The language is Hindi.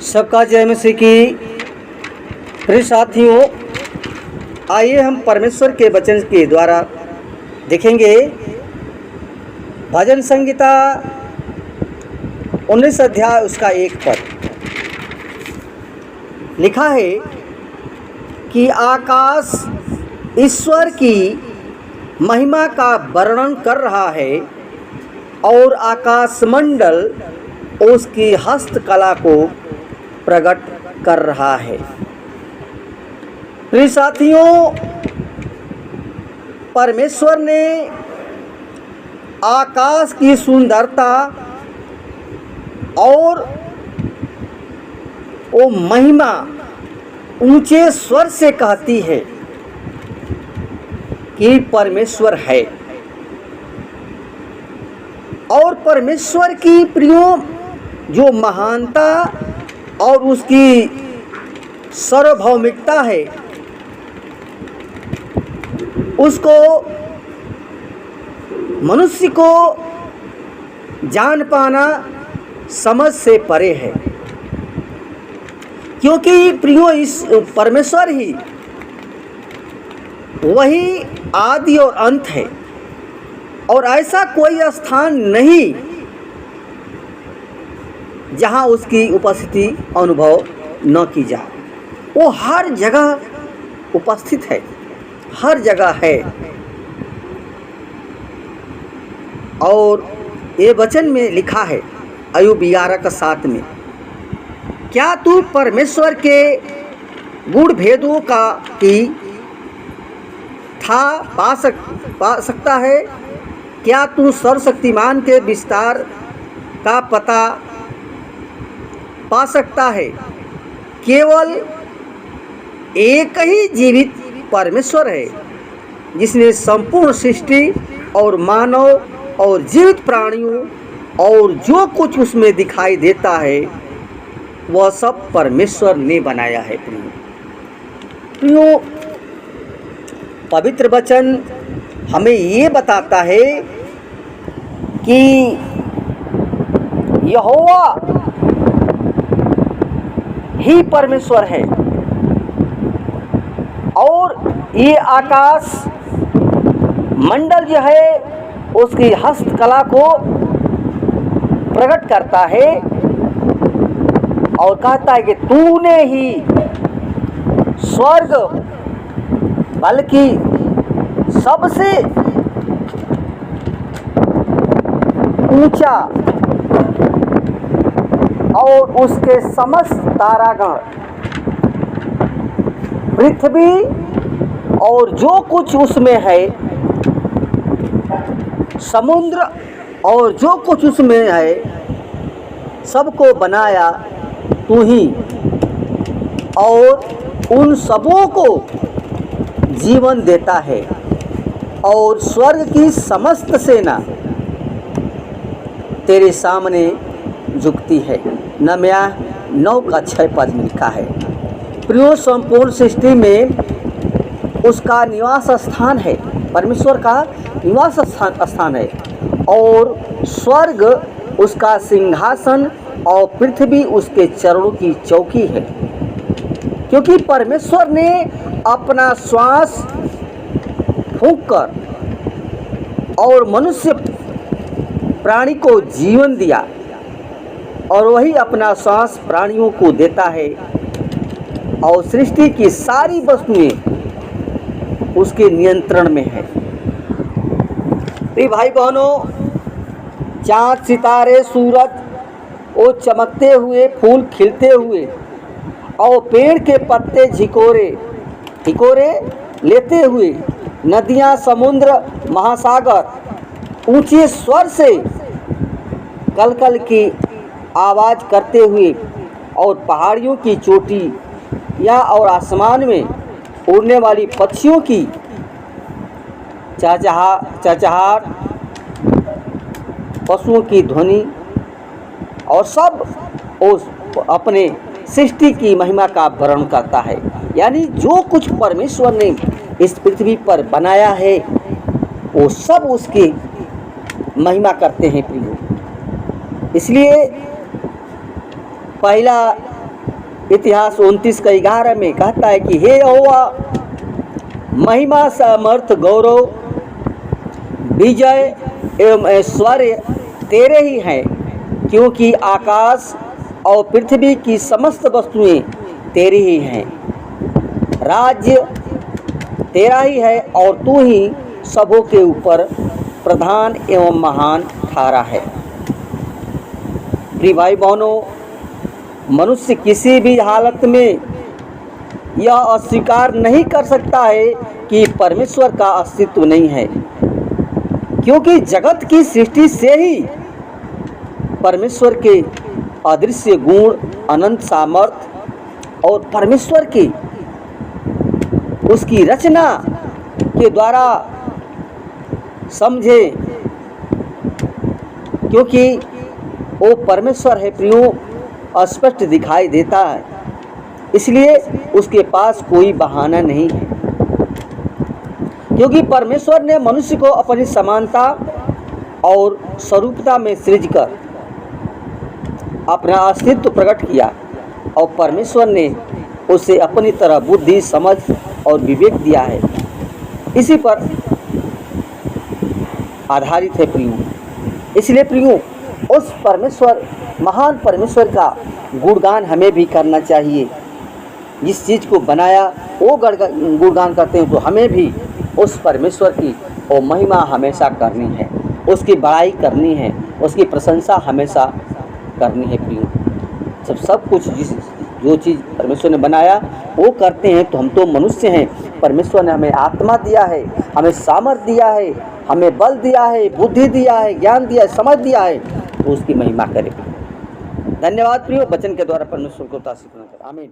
सबका जय मसीह की। प्रिय साथियों, आइए हम परमेश्वर के वचन के द्वारा देखेंगे भजन संहिता 19 अध्याय उसका 1 पद। लिखा है कि आकाश ईश्वर की महिमा का वर्णन कर रहा है और आकाशमंडल उसकी हस्तकला को प्रकट कर रहा है। प्रिय साथियों, परमेश्वर ने आकाश की सुंदरता और वो महिमा ऊंचे स्वर से कहती है कि परमेश्वर है। और परमेश्वर की प्रियो जो महानता और उसकी सार्वभौमिकता है, उसको मनुष्य को जान पाना समझ से परे है। क्योंकि प्रियो इस परमेश्वर ही वही आदि और अंत है और ऐसा कोई स्थान नहीं जहां उसकी उपस्थिति अनुभव न की जाए। वो हर जगह उपस्थित है, हर जगह है। और ये वचन में लिखा है अय्यूब 11:7 में, क्या तू परमेश्वर के गूढ़ भेदों का की था पा सकता है? क्या तू सर्वशक्तिमान के विस्तार का पता पा सकता है? केवल एक ही जीवित परमेश्वर है जिसने संपूर्ण सृष्टि और मानव और जीवित प्राणियों और जो कुछ उसमें दिखाई देता है वह सब परमेश्वर ने बनाया है। प्रियो, पवित्र वचन हमें ये बताता है कि यहोवा ही परमेश्वर है और ये आकाश मंडल जो है उसकी हस्तकला को प्रकट करता है और कहता है कि तूने ही स्वर्ग बल्कि सबसे ऊंचा और उसके समस्त तारागण, पृथ्वी और जो कुछ उसमें है, समुद्र और जो कुछ उसमें है, सबको बनाया तू ही और उन सबों को जीवन देता है। और स्वर्ग की समस्त सेना तेरे सामने झुकती है। नमया 9:6 पद में लिखा है। प्रियो, संपूर्ण सृष्टि में उसका निवास स्थान है, परमेश्वर का निवास स्थान है और स्वर्ग उसका सिंहासन और पृथ्वी उसके चरणों की चौकी है। क्योंकि परमेश्वर ने अपना श्वास फूंक कर और मनुष्य प्राणी को जीवन दिया और वही अपना श्वास प्राणियों को देता है और सृष्टि की सारी वस्तुएं उसके नियंत्रण में है। भाई बहनों, चाँद सितारे सूरज वो चमकते हुए, फूल खिलते हुए और पेड़ के पत्ते झिकोरे लेते हुए, नदियाँ, समुद्र, महासागर ऊंचे स्वर से कलकल की आवाज़ करते हुए और पहाड़ियों की चोटी या और आसमान में उड़ने वाली पक्षियों की चहचहाट, पशुओं की ध्वनि और सब उस अपने सृष्टि की महिमा का वर्णन करता है। यानी जो कुछ परमेश्वर ने इस पृथ्वी पर बनाया है वो सब उसकी महिमा करते हैं प्रियो। इसलिए पहला इतिहास 29:11 में कहता है कि हे यहोवा, महिमा, सामर्थ, गौरव, विजय एवं ऐश्वर्य तेरे ही हैं, क्योंकि आकाश और पृथ्वी की समस्त वस्तुएं तेरी ही हैं। राज्य तेरा ही है और तू ही सबों के ऊपर प्रधान एवं महान ठहरा है। प्रिय भाई बहनों, मनुष्य किसी भी हालत में यह अस्वीकार नहीं कर सकता है कि परमेश्वर का अस्तित्व नहीं है, क्योंकि जगत की सृष्टि से ही परमेश्वर के अदृश्य गुण, अनंत सामर्थ्य और परमेश्वर की उसकी रचना के द्वारा समझे, क्योंकि वो परमेश्वर है प्रियो, स्पष्ट दिखाई देता है, इसलिए उसके पास कोई बहाना नहीं है। क्योंकि परमेश्वर ने मनुष्य को अपनी समानता और स्वरूपता में सृजकर अपना अस्तित्व प्रकट किया और परमेश्वर ने उसे अपनी तरह बुद्धि, समझ और विवेक दिया है। इसी पर आधारित है प्रियो। इसलिए प्रियो, उस परमेश्वर, महान परमेश्वर का गुणगान हमें भी करना चाहिए। जिस चीज़ को बनाया वो गुणगान करते हैं, तो हमें भी उस परमेश्वर की वो महिमा हमेशा करनी है, उसकी बड़ाई करनी है, उसकी प्रशंसा हमेशा करनी है प्रियो। सब कुछ जो चीज़ परमेश्वर ने बनाया वो करते हैं, तो हम तो मनुष्य हैं। परमेश्वर ने हमें आत्मा दिया है, हमें सामर्थ दिया है, हमें बल दिया है, बुद्धि दिया है, ज्ञान दिया है, समझ दिया है, तो उसकी महिमा करें। धन्यवाद प्रियो। वचन के द्वारा परमेश्वर को आशीष प्रदान करें। आमीन।